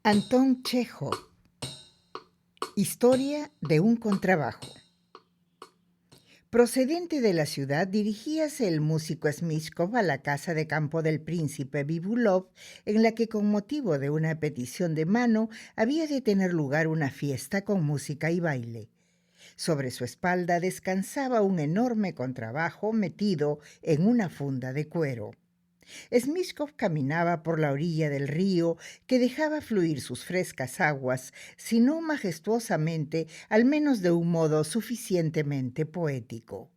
Antón Chejov, Historia de un contrabajo. Procedente de la ciudad, dirigíase el músico Smychkov a la casa de campo del príncipe Bibulov, en la que con motivo de una petición de mano había de tener lugar una fiesta con música y baile. Sobre su espalda descansaba un enorme contrabajo metido en una funda de cuero. Smychkov caminaba por la orilla del río que dejaba fluir sus frescas aguas, si no majestuosamente, al menos de un modo suficientemente poético.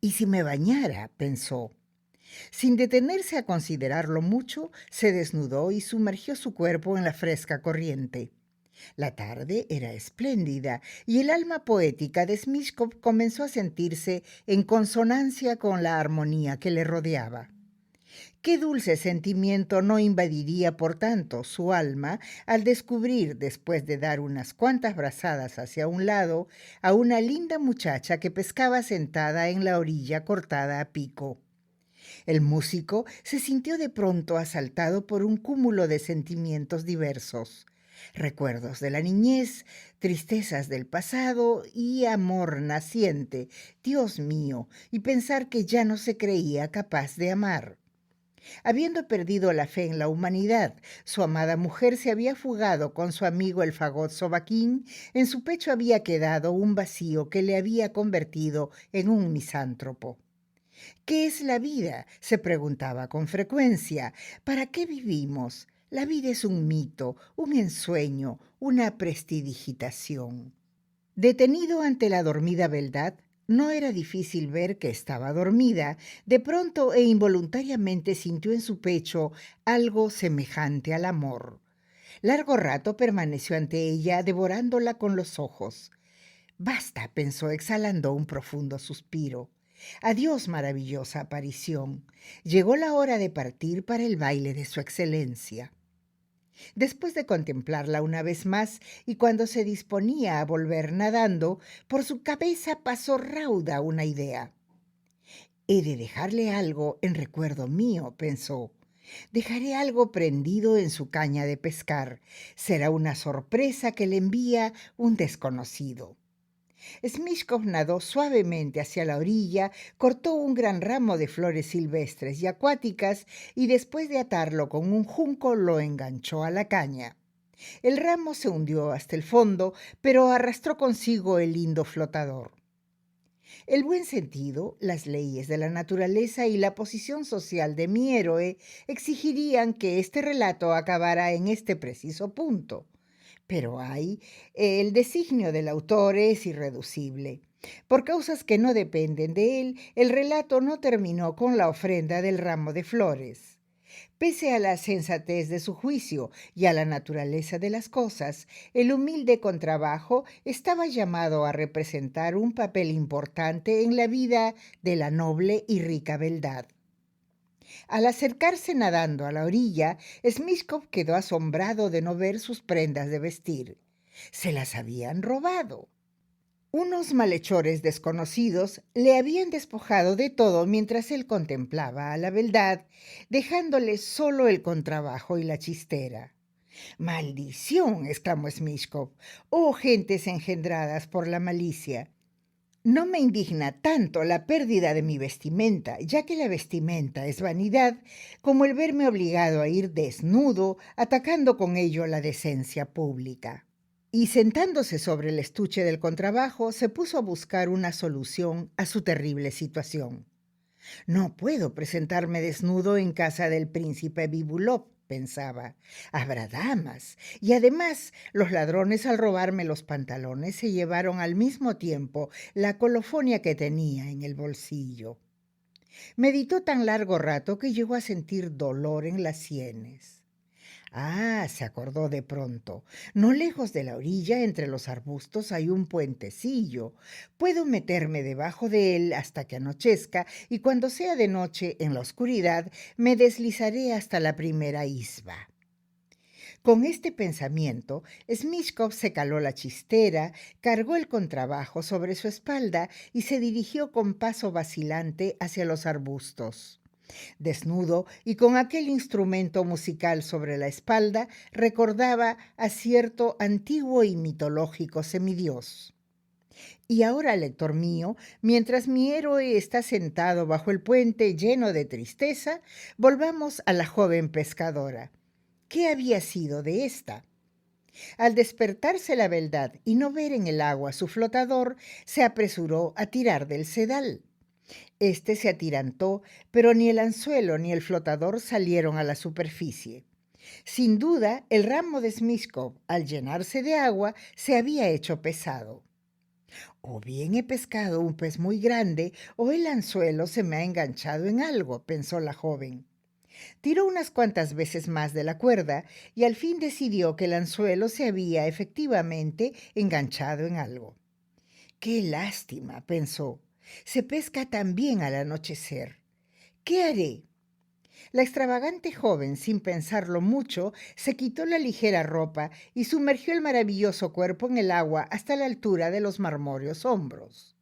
«¿Y si me bañara?», pensó. Sin detenerse a considerarlo mucho, se desnudó y sumergió su cuerpo en la fresca corriente. La tarde era espléndida y el alma poética de Smychkov comenzó a sentirse en consonancia con la armonía que le rodeaba. Qué dulce sentimiento no invadiría, por tanto, su alma al descubrir, después de dar unas cuantas brazadas hacia un lado, a una linda muchacha que pescaba sentada en la orilla cortada a pico. El músico se sintió de pronto asaltado por un cúmulo de sentimientos diversos: recuerdos de la niñez, tristezas del pasado y amor naciente. Dios mío, y pensar que ya no se creía capaz de amar. Habiendo perdido la fe en la humanidad, su amada mujer se había fugado con su amigo el fagot Sobaquín. En su pecho había quedado un vacío que le había convertido en un misántropo. «¿Qué es la vida?», se preguntaba con frecuencia. «¿Para qué vivimos? La vida es un mito, un ensueño, una prestidigitación». Detenido ante la dormida beldad, no era difícil ver que estaba dormida. De pronto e involuntariamente sintió en su pecho algo semejante al amor. Largo rato permaneció ante ella, devorándola con los ojos. «Basta», pensó, exhalando un profundo suspiro. «Adiós, maravillosa aparición». Llegó la hora de partir para el baile de su excelencia. Después de contemplarla una vez más, y cuando se disponía a volver nadando, por su cabeza pasó rauda una idea. «He de dejarle algo en recuerdo mío», pensó. «Dejaré algo prendido en su caña de pescar. Será una sorpresa que le envía un desconocido». Smychkov nadó suavemente hacia la orilla, cortó un gran ramo de flores silvestres y acuáticas y, después de atarlo con un junco, lo enganchó a la caña. El ramo se hundió hasta el fondo, pero arrastró consigo el lindo flotador. El buen sentido, las leyes de la naturaleza y la posición social de mi héroe exigirían que este relato acabara en este preciso punto. Pero el designio del autor es irreducible. Por causas que no dependen de él, el relato no terminó con la ofrenda del ramo de flores. Pese a la sensatez de su juicio y a la naturaleza de las cosas, el humilde contrabajo estaba llamado a representar un papel importante en la vida de la noble y rica beldad. Al acercarse nadando a la orilla, Smychkov quedó asombrado de no ver sus prendas de vestir. Se las habían robado. Unos malhechores desconocidos le habían despojado de todo mientras él contemplaba a la beldad, dejándole solo el contrabajo y la chistera. «¡Maldición!», exclamó Smychkov. «¡Oh, gentes engendradas por la malicia! No me indigna tanto la pérdida de mi vestimenta, ya que la vestimenta es vanidad, como el verme obligado a ir desnudo, atacando con ello la decencia pública». Y sentándose sobre el estuche del contrabajo, se puso a buscar una solución a su terrible situación. «No puedo presentarme desnudo en casa del príncipe Bibulov», pensaba. «Habrá damas. Y además, los ladrones, al robarme los pantalones, se llevaron al mismo tiempo la colofonia que tenía en el bolsillo». Meditó tan largo rato que llegó a sentir dolor en las sienes. Se acordó de pronto. No lejos de la orilla, entre los arbustos, hay un puentecillo. Puedo meterme debajo de él hasta que anochezca, y cuando sea de noche, en la oscuridad, me deslizaré hasta la primera isba. Con este pensamiento, Smychkov se caló la chistera, cargó el contrabajo sobre su espalda y se dirigió con paso vacilante hacia los arbustos. Desnudo y con aquel instrumento musical sobre la espalda, recordaba a cierto antiguo y mitológico semidios. Y ahora, lector mío, mientras mi héroe está sentado bajo el puente lleno de tristeza, volvamos a la joven pescadora. ¿Qué había sido de ésta? Al despertarse la beldad y no ver en el agua su flotador, se apresuró a tirar del sedal. Este se atirantó, pero ni el anzuelo ni el flotador salieron a la superficie. Sin duda, el ramo de Smishkov, al llenarse de agua, se había hecho pesado. O bien he pescado un pez muy grande, o el anzuelo se me ha enganchado en algo, pensó la joven. Tiró unas cuantas veces más de la cuerda y al fin decidió que el anzuelo se había efectivamente enganchado en algo. ¡Qué lástima!, pensó. Se pesca también al anochecer. ¿Qué haré? La extravagante joven, sin pensarlo mucho, se quitó la ligera ropa y sumergió el maravilloso cuerpo en el agua hasta la altura de los marmóreos hombros.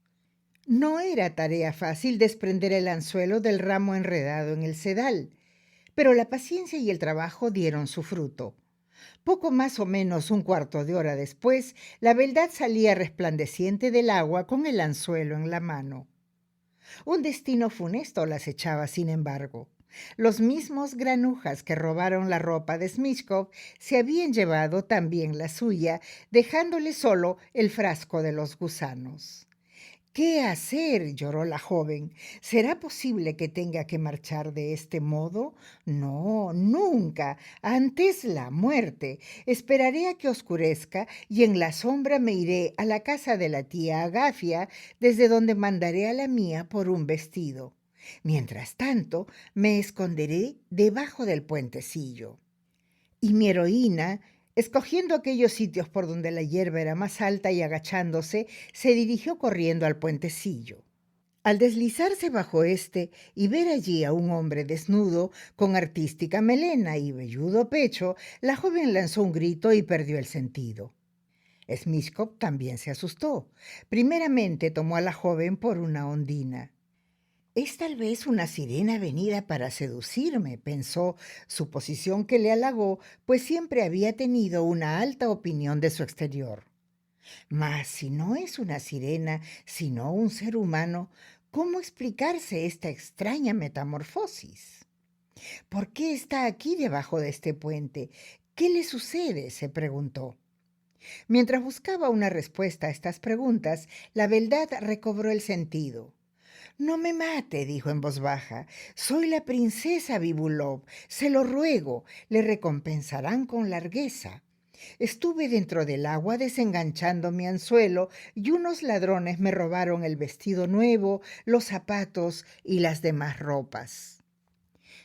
No era tarea fácil desprender el anzuelo del ramo enredado en el sedal, pero la paciencia y el trabajo dieron su fruto. Poco más o menos un cuarto de hora después, la beldad salía resplandeciente del agua con el anzuelo en la mano. Un destino funesto las echaba, sin embargo. Los mismos granujas que robaron la ropa de Smishkov se habían llevado también la suya, dejándole solo el frasco de los gusanos. ¿Qué hacer?, lloró la joven. ¿Será posible que tenga que marchar de este modo? No, nunca. Antes la muerte. Esperaré a que oscurezca y en la sombra me iré a la casa de la tía Agafia, desde donde mandaré a la mía por un vestido. Mientras tanto, me esconderé debajo del puentecillo. Y mi heroína, escogiendo aquellos sitios por donde la hierba era más alta y agachándose, se dirigió corriendo al puentecillo. Al deslizarse bajo este y ver allí a un hombre desnudo, con artística melena y velludo pecho, la joven lanzó un grito y perdió el sentido. Smishkov también se asustó. Primeramente tomó a la joven por una ondina. Es tal vez una sirena venida para seducirme, pensó, suposición que le halagó, pues siempre había tenido una alta opinión de su exterior. Mas si no es una sirena, sino un ser humano, ¿cómo explicarse esta extraña metamorfosis? ¿Por qué está aquí debajo de este puente? ¿Qué le sucede?, se preguntó. Mientras buscaba una respuesta a estas preguntas, la beldad recobró el sentido. No me mate, dijo en voz baja. Soy la princesa Bibulov. Se lo ruego, le recompensarán con largueza. Estuve dentro del agua desenganchando mi anzuelo y unos ladrones me robaron el vestido nuevo, los zapatos y las demás ropas.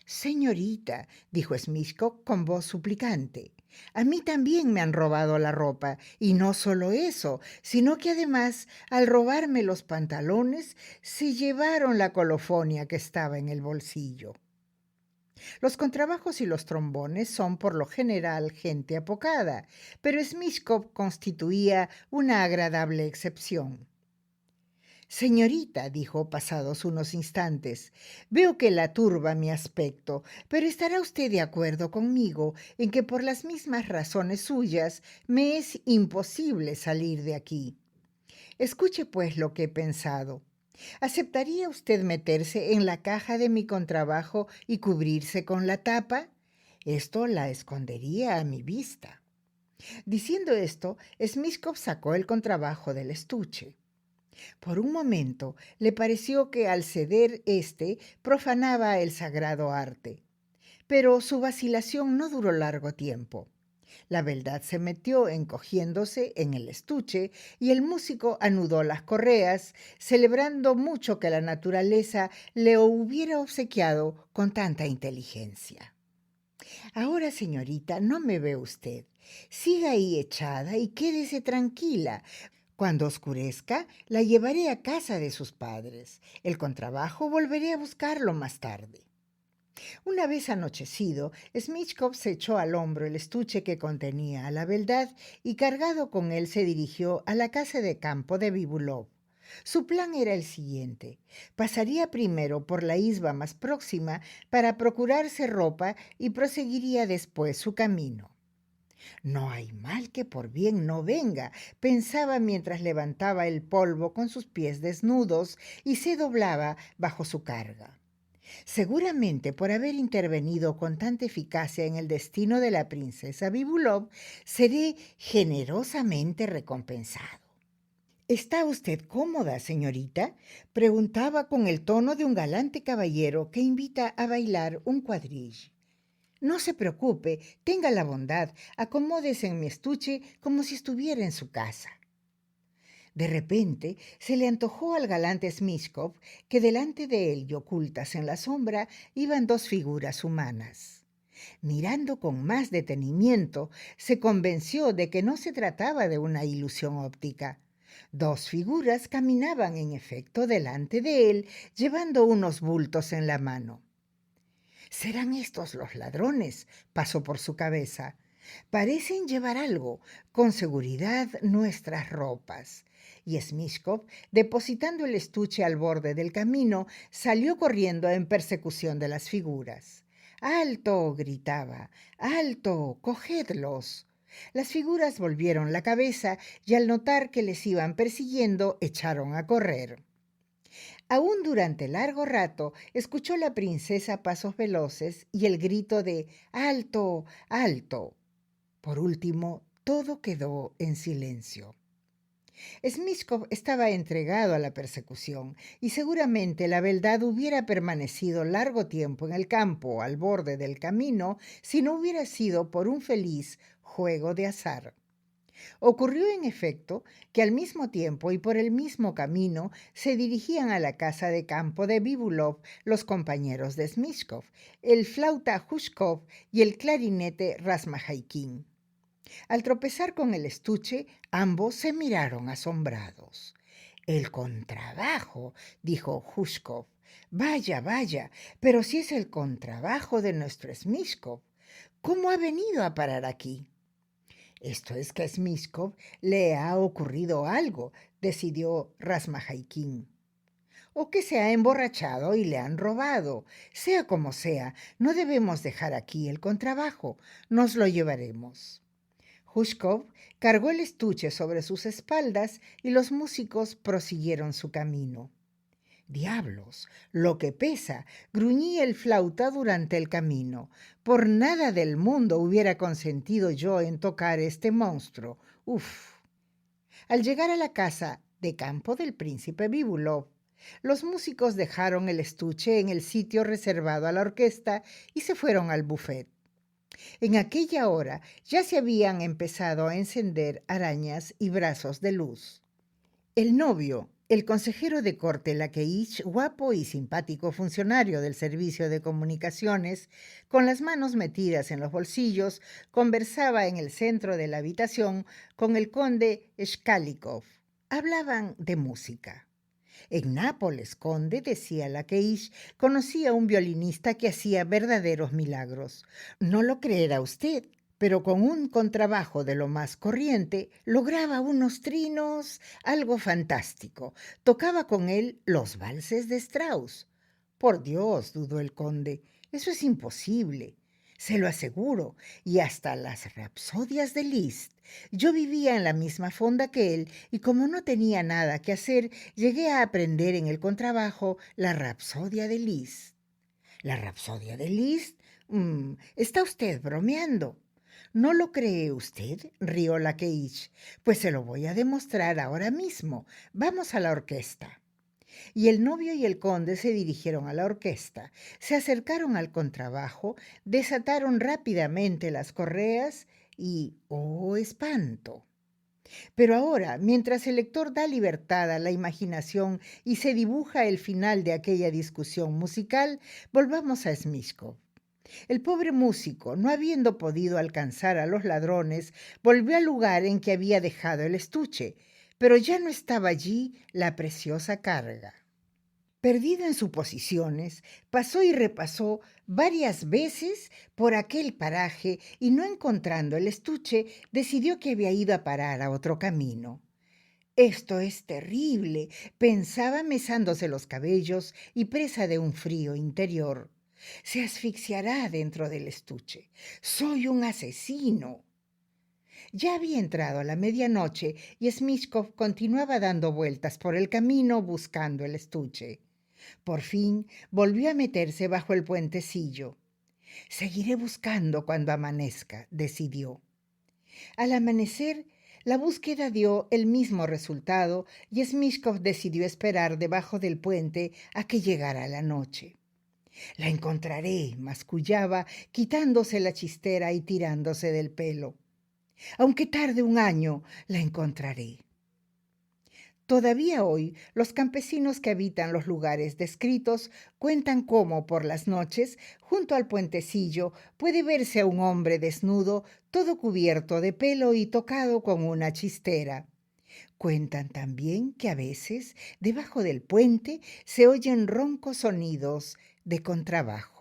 Señorita, dijo Smishkov con voz suplicante, a mí también me han robado la ropa, y no solo eso, sino que además, al robarme los pantalones, se llevaron la colofonia que estaba en el bolsillo. Los contrabajos y los trombones son por lo general gente apocada, pero Smishkov constituía una agradable excepción. Señorita, dijo pasados unos instantes, veo que la turba mi aspecto, pero estará usted de acuerdo conmigo en que por las mismas razones suyas me es imposible salir de aquí. Escuche pues lo que he pensado. ¿Aceptaría usted meterse en la caja de mi contrabajo y cubrirse con la tapa? Esto la escondería a mi vista. Diciendo esto, Smishkov sacó el contrabajo del estuche. Por un momento le pareció que al ceder éste profanaba el sagrado arte. Pero su vacilación no duró largo tiempo. La beldad se metió encogiéndose en el estuche y el músico anudó las correas, celebrando mucho que la naturaleza le hubiera obsequiado con tanta inteligencia. Ahora, señorita, no me ve usted. Siga ahí echada y quédese tranquila. Cuando oscurezca, la llevaré a casa de sus padres. El contrabajo volveré a buscarlo más tarde. Una vez anochecido, Smishkov se echó al hombro el estuche que contenía a la beldad y cargado con él se dirigió a la casa de campo de Bibulov. Su plan era el siguiente: pasaría primero por la isba más próxima para procurarse ropa y proseguiría después su camino. No hay mal que por bien no venga, pensaba mientras levantaba el polvo con sus pies desnudos y se doblaba bajo su carga. Seguramente por haber intervenido con tanta eficacia en el destino de la princesa Bibulov, seré generosamente recompensado. ¿Está usted cómoda, señorita?, preguntaba con el tono de un galante caballero que invita a bailar un cuadrille. No se preocupe, tenga la bondad, acomódese en mi estuche como si estuviera en su casa. De repente se le antojó al galante Smishkov que delante de él y ocultas en la sombra iban dos figuras humanas. Mirando con más detenimiento, se convenció de que no se trataba de una ilusión óptica. Dos figuras caminaban en efecto delante de él, llevando unos bultos en la mano. ¿Serán estos los ladrones?, pasó por su cabeza. Parecen llevar algo, con seguridad nuestras ropas. Y Smishkov, depositando el estuche al borde del camino, salió corriendo en persecución de las figuras. ¡Alto!, gritaba. ¡Alto! ¡Cogedlos! Las figuras volvieron la cabeza y al notar que les iban persiguiendo, echaron a correr. Aún durante largo rato escuchó la princesa pasos veloces y el grito de ¡alto! ¡Alto! Por último, todo quedó en silencio. Smishkov estaba entregado a la persecución y seguramente la beldad hubiera permanecido largo tiempo en el campo al borde del camino si no hubiera sido por un feliz juego de azar. Ocurrió en efecto que al mismo tiempo y por el mismo camino se dirigían a la casa de campo de Bibulov los compañeros de Smishkov, el flauta Jushkov y el clarinete Razmajaikin. Al tropezar con el estuche, ambos se miraron asombrados. «El contrabajo», dijo Jushkov. «Vaya, vaya, pero si es el contrabajo de nuestro Smishkov. ¿Cómo ha venido a parar aquí?» «Esto es que a Smishkov le ha ocurrido algo», decidió Razmajaikin. «O que se ha emborrachado y le han robado. Sea como sea, no debemos dejar aquí el contrabajo. Nos lo llevaremos». Jushkov cargó el estuche sobre sus espaldas y los músicos prosiguieron su camino. «Diablos, lo que pesa», gruñía el flauta durante el camino. «Por nada del mundo hubiera consentido yo en tocar este monstruo. Uf». Al llegar a la casa de campo del príncipe Bibulov, los músicos dejaron el estuche en el sitio reservado a la orquesta y se fueron al buffet. En aquella hora ya se habían empezado a encender arañas y brazos de luz. El novio, el consejero de corte Laqueich, guapo y simpático funcionario del servicio de comunicaciones, con las manos metidas en los bolsillos, conversaba en el centro de la habitación con el conde Shkalikov. Hablaban de música. En Nápoles, conde, decía Laqueich, conocía a un violinista que hacía verdaderos milagros. No lo creerá usted, pero con un contrabajo de lo más corriente lograba unos trinos, algo fantástico. Tocaba con él los valses de Strauss. «Por Dios», dudó el conde, «eso es imposible». «Se lo aseguro, y hasta las rapsodias de Liszt. Yo vivía en la misma fonda que él y como no tenía nada que hacer, llegué a aprender en el contrabajo la rapsodia de Liszt». «¿La rapsodia de Liszt? Está usted bromeando». «¿No lo cree usted?», rió Laqueich. «Pues se lo voy a demostrar ahora mismo. Vamos a la orquesta». Y el novio y el conde se dirigieron a la orquesta, se acercaron al contrabajo, desataron rápidamente las correas y ¡oh, espanto! Pero ahora, mientras el lector da libertad a la imaginación y se dibuja el final de aquella discusión musical, volvamos a Smishkov. El pobre músico, no habiendo podido alcanzar a los ladrones, volvió al lugar en que había dejado el estuche, pero ya no estaba allí la preciosa carga. Perdido en suposiciones, pasó y repasó varias veces por aquel paraje y no encontrando el estuche, decidió que había ido a parar a otro camino. Esto es terrible, pensaba mesándose los cabellos y presa de un frío interior. Se asfixiará dentro del estuche. Soy un asesino. Ya había entrado a la medianoche y Smishkov continuaba dando vueltas por el camino buscando el estuche. Por fin volvió a meterse bajo el puentecillo. Seguiré buscando cuando amanezca, decidió. Al amanecer, la búsqueda dio el mismo resultado y Smishkov decidió esperar debajo del puente a que llegara la noche. La encontraré, mascullaba, quitándose la chistera y tirándose del pelo. Aunque tarde un año, la encontraré. Todavía hoy, los campesinos que habitan los lugares descritos cuentan cómo por las noches, junto al puentecillo, puede verse a un hombre desnudo, todo cubierto de pelo y tocado con una chistera. Cuentan también que a veces, debajo del puente, se oyen roncos sonidos de contrabajo.